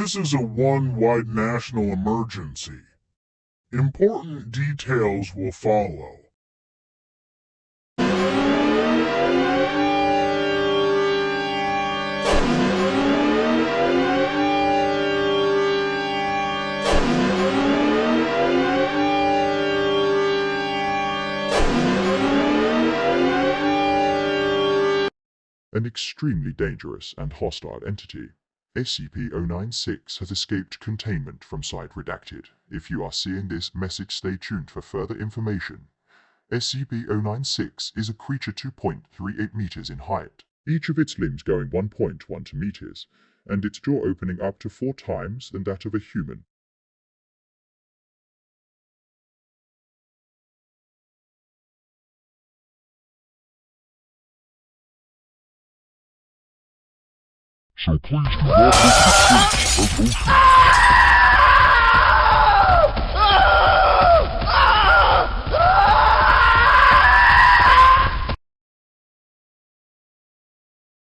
This is a one-wide national emergency. Important details will follow. An extremely dangerous and hostile entity. SCP-096 has escaped containment from Site Redacted. If you are seeing this message, stay tuned for further information. SCP-096 is a creature 2.38 meters in height, each of its limbs going 1.12 meters, and its jaw opening up to 4 times than that of a human. So please do not make mistakes as ocean.